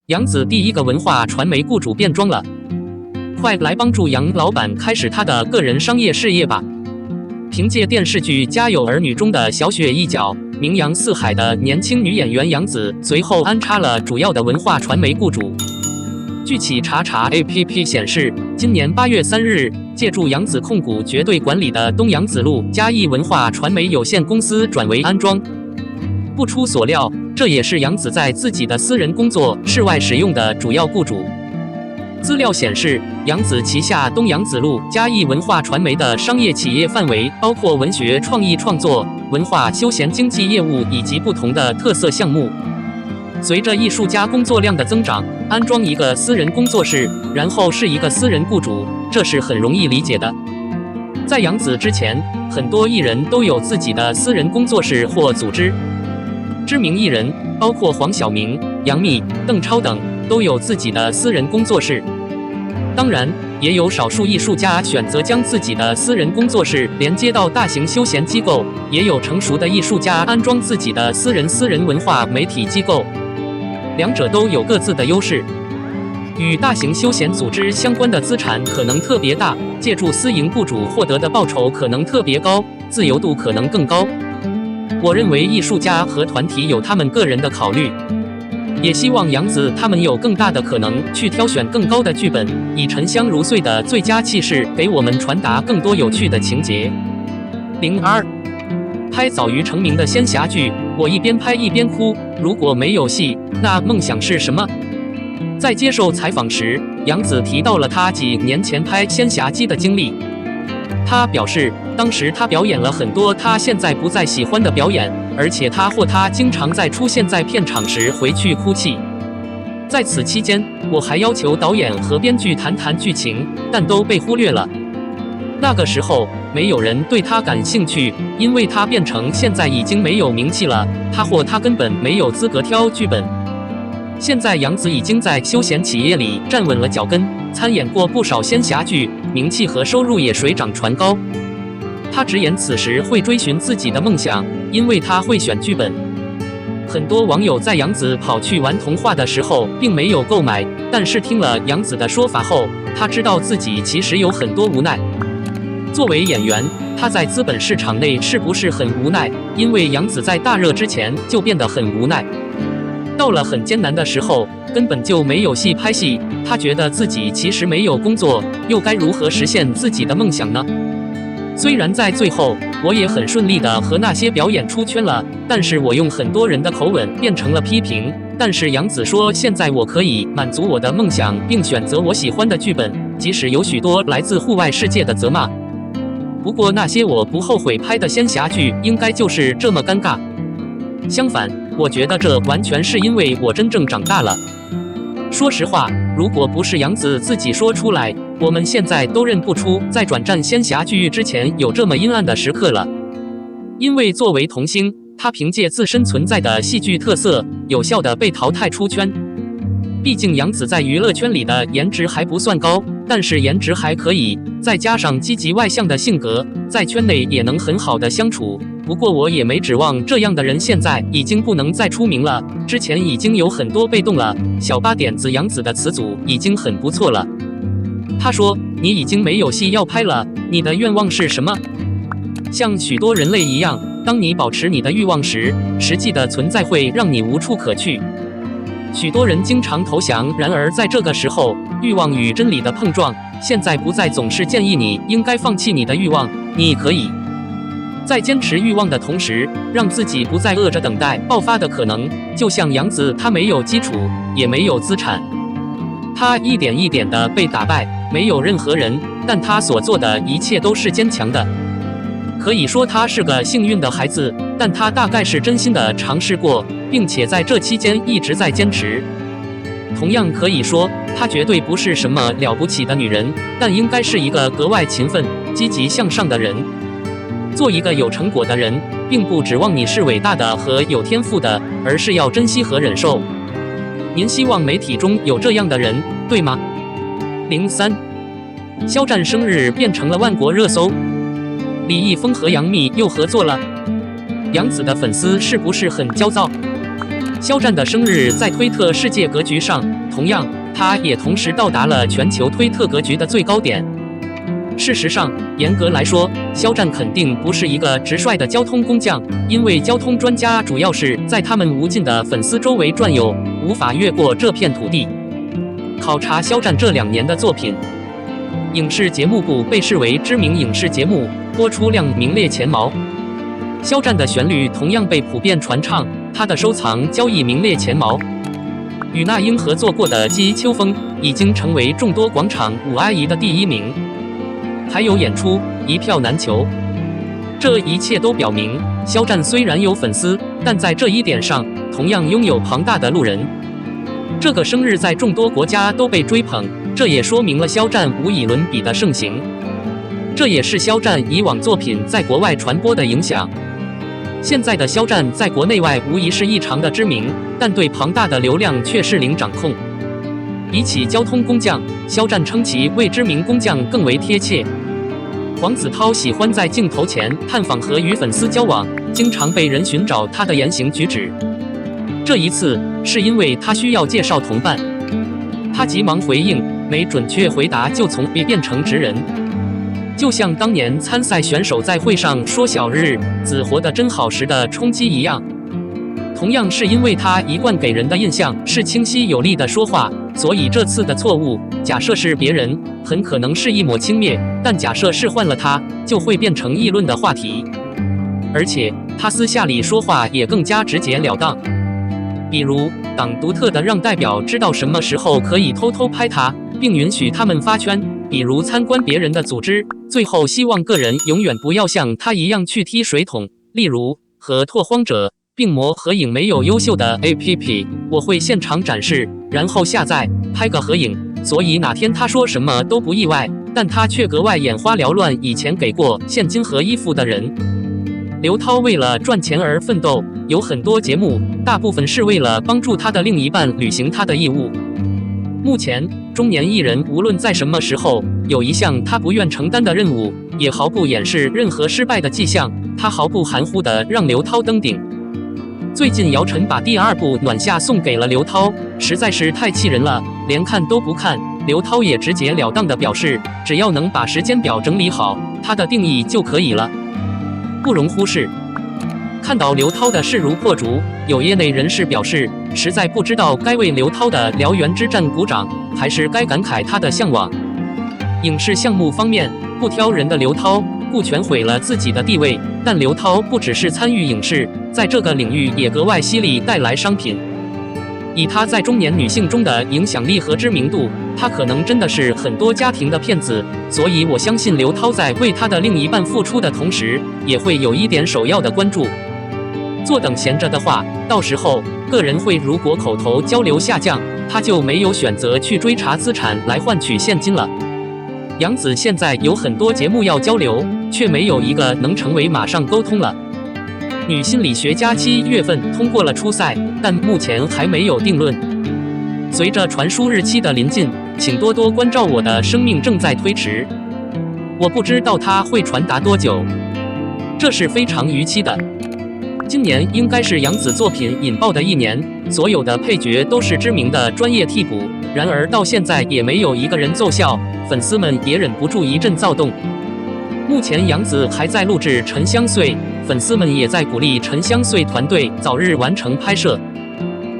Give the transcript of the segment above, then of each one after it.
杨紫第一个文化传媒雇主变装了，快来帮助杨老板开始他的个人商业事业吧！凭借电视剧《家有儿女》中的小雪一角，名扬四海的年轻女演员杨紫，随后安插了主要的文化传媒雇主。据企查查 APP 显示，今年8月3日，借助杨紫控股绝对管理的东洋紫路嘉义文化传媒有限公司转为安装。不出所料，这也是杨紫在自己的私人工作室外使用的主要雇主。资料显示，杨紫旗下东洋紫路嘉义文化传媒的商业企业范围包括文学创意创作、文化休闲经济业务以及不同的特色项目。随着艺术家工作量的增长，安装一个私人工作室，然后是一个私人雇主，这是很容易理解的。在杨紫之前，很多艺人都有自己的私人工作室或组织。知名艺人包括黄晓明、杨幂、邓超等，都有自己的私人工作室。当然，也有少数艺术家选择将自己的私人工作室连接到大型休闲机构，也有成熟的艺术家安装自己的私人文化媒体机构。两者都有各自的优势。与大型休闲组织相关的资产可能特别大，借助私营雇主获得的报酬可能特别高，自由度可能更高。我认为艺术家和团体有他们个人的考虑，也希望杨紫他们有更大的可能去挑选更高的剧本，以沉香如碎的最佳气势给我们传达更多有趣的情节。02拍早于成名的仙侠剧，我一边拍一边哭，如果没有戏，那梦想是什么？在接受采访时，杨紫提到了她几年前拍《仙侠姬》的经历。她表示，当时她表演了很多她现在不再喜欢的表演，而且她经常在出现在片场时回去哭泣。在此期间，我还要求导演和编剧谈剧情，但都被忽略了。那个时候，没有人对她感兴趣，因为她变成现在已经没有名气了，她根本没有资格挑剧本。现在杨紫已经在休闲企业里站稳了脚跟，参演过不少仙侠剧，名气和收入也水涨船高。她直言此时会追寻自己的梦想，因为她会选剧本。很多网友在杨紫跑去玩童话的时候并没有购买，但是听了杨紫的说法后，她知道自己其实有很多无奈。作为演员，她在资本市场内是不是很无奈？因为杨紫在大热之前就变得很无奈。到了很艰难的时候，根本就没有戏拍戏，他觉得自己其实没有工作，又该如何实现自己的梦想呢？虽然在最后，我也很顺利的和那些表演出圈了，但是我用很多人的口吻变成了批评。但是杨紫说，现在我可以满足我的梦想，并选择我喜欢的剧本，即使有许多来自户外世界的责骂。不过那些我不后悔拍的仙侠剧，应该就是这么尴尬。相反，我觉得这完全是因为我真正长大了。说实话，如果不是杨紫自己说出来，我们现在都认不出在转战仙侠剧之前有这么阴暗的时刻了。因为作为童星，她凭借自身存在的戏剧特色，有效地被淘汰出圈。毕竟杨紫在娱乐圈里的颜值还不算高，但是颜值还可以，再加上积极外向的性格，在圈内也能很好的相处。不过我也没指望这样的人现在已经不能再出名了，之前已经有很多被动了。小八点子杨紫的词组已经很不错了。他说：“你已经没有戏要拍了，你的愿望是什么？”像许多人类一样，当你保持你的欲望时，实际的存在会让你无处可去。许多人经常投降，然而在这个时候，欲望与真理的碰撞，现在不再总是建议你应该放弃你的欲望，你可以在坚持欲望的同时，让自己不再饿着等待爆发的可能。就像杨紫，她没有基础，也没有资产，她一点一点的被打败，没有任何人，但她所做的一切都是坚强的。可以说她是个幸运的孩子，但她大概是真心的尝试过，并且在这期间一直在坚持。同样可以说，她绝对不是什么了不起的女人，但应该是一个格外勤奋、积极向上的人。做一个有成果的人，并不指望你是伟大的和有天赋的，而是要珍惜和忍受。您希望媒体中有这样的人，对吗？03肖战生日变成了万国热搜，李易峰和杨幂又合作了，杨紫的粉丝是不是很焦躁？肖战的生日在推特世界格局上，同样，他也同时到达了全球推特格局的最高点。事实上，严格来说，肖战肯定不是一个直率的交通工匠，因为交通专家主要是在他们无尽的粉丝周围转悠，无法越过这片土地。考察肖战这2年的作品，影视节目部被视为知名影视节目，播出量名列前茅。肖战的旋律同样被普遍传唱，他的收藏交易名列前茅。与那英合作过的《记忆秋风》已经成为众多广场舞阿姨的第1名。还有演出一票难求，这一切都表明，肖战虽然有粉丝，但在这一点上同样拥有庞大的路人。这个生日在众多国家都被追捧，这也说明了肖战无以伦比的盛行。这也是肖战以往作品在国外传播的影响。现在的肖战在国内外无疑是异常的知名，但对庞大的流量却是零掌控。比起交通工匠，肖战称其为知名工匠更为贴切。黄子韬喜欢在镜头前探访和与粉丝交往，经常被人寻找他的言行举止。这一次是因为他需要介绍同伴，他急忙回应，没准确回答就从 B 变成直人。就像当年参赛选手在会上说小日子活得真好时的冲击一样。同样是因为他一贯给人的印象是清晰有力的说话，所以这次的错误，假设是别人，很可能是一抹轻蔑，但假设是换了他，就会变成议论的话题。而且他私下里说话也更加直截了当，比如党独特的让代表知道什么时候可以偷偷拍他，并允许他们发圈，比如参观别人的组织，最后希望个人永远不要像他一样去踢水桶，例如和拓荒者病魔合影没有优秀的 APP， 我会现场展示，然后下载拍个合影，所以哪天他说什么都不意外，但他却格外眼花缭乱以前给过现金和衣服的人。刘涛为了赚钱而奋斗，有很多节目，大部分是为了帮助他的另一半履行他的义务。目前，中年艺人无论在什么时候有一项他不愿承担的任务，也毫不掩饰任何失败的迹象，他毫不含糊地让刘涛登顶。最近姚晨把第2部《暖夏》送给了刘涛，实在是太气人了，连看都不看。刘涛也直截了当地表示，只要能把时间表整理好，他的定义就可以了，不容忽视。看到刘涛的势如破竹，有业内人士表示，实在不知道该为刘涛的燎原之战鼓掌，还是该感慨他的向往。影视项目方面，不挑人的刘涛顾全毁了自己的地位，但刘涛不只是参与影视，在这个领域也格外犀利，带来商品。以他在中年女性中的影响力和知名度，他可能真的是很多家庭的骗子，所以我相信刘涛在为他的另一半付出的同时，也会有一点首要的关注。坐等闲着的话，到时候个人会如果口头交流下降，他就没有选择去追查资产来换取现金了。杨紫现在有很多节目要交流，却没有一个能成为马上沟通了。女心理学家7月份通过了初赛，但目前还没有定论。随着传输日期的临近，请多多关照我的生命正在推迟。我不知道它会传达多久，这是非常逾期的。今年应该是杨紫作品引爆的一年，所有的配角都是知名的专业替补，然而到现在也没有一个人奏效，粉丝们也忍不住一阵躁动。目前杨紫还在录制《沉香碎》，粉丝们也在鼓励《沉香碎》团队早日完成拍摄。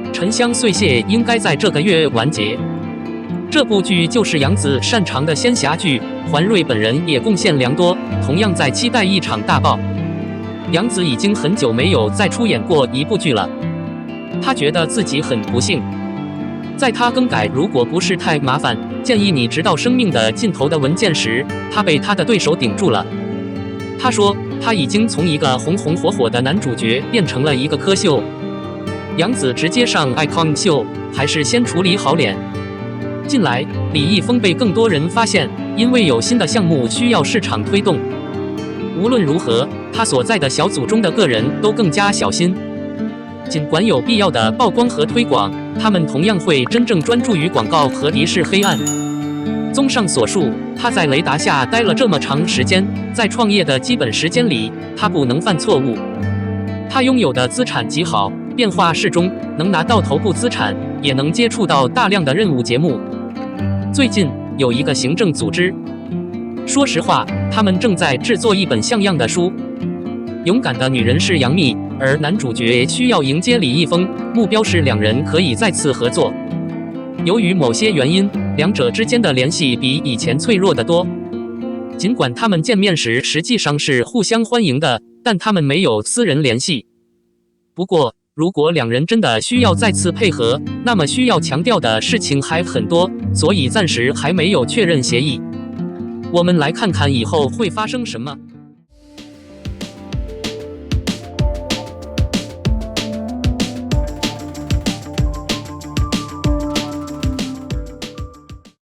《沉香碎屑》应该在这个月完结。这部剧就是杨紫擅长的仙侠剧，环瑞本人也贡献良多，同样在期待一场大爆。杨紫已经很久没有再出演过一部剧了，她觉得自己很不幸。在她更改如果不是太麻烦，建议你直到生命的尽头的文件时，她被她的对手顶住了。她说，她已经从一个红红火火的男主角变成了一个柯秀。杨紫直接上 icon 秀，还是先处理好脸。近来，李易峰被更多人发现，因为有新的项目需要市场推动。无论如何，他所在的小组中的个人都更加小心。尽管有必要的曝光和推广，他们同样会真正专注于广告和敌视黑暗。综上所述，他在雷达下待了这么长时间，在创业的基本时间里，他不能犯错误。他拥有的资产极好，变化适中，能拿到头部资产，也能接触到大量的任务节目。最近有一个行政组织，说实话，他们正在制作一本像样的书。勇敢的女人是杨幂，而男主角需要迎接李易峰，目标是两人可以再次合作。由于某些原因，两者之间的联系比以前脆弱得多。尽管他们见面时实际上是互相欢迎的，但他们没有私人联系。不过，如果两人真的需要再次配合，那么需要强调的事情还很多，所以暂时还没有确认协议。我们来看看以后会发生什么。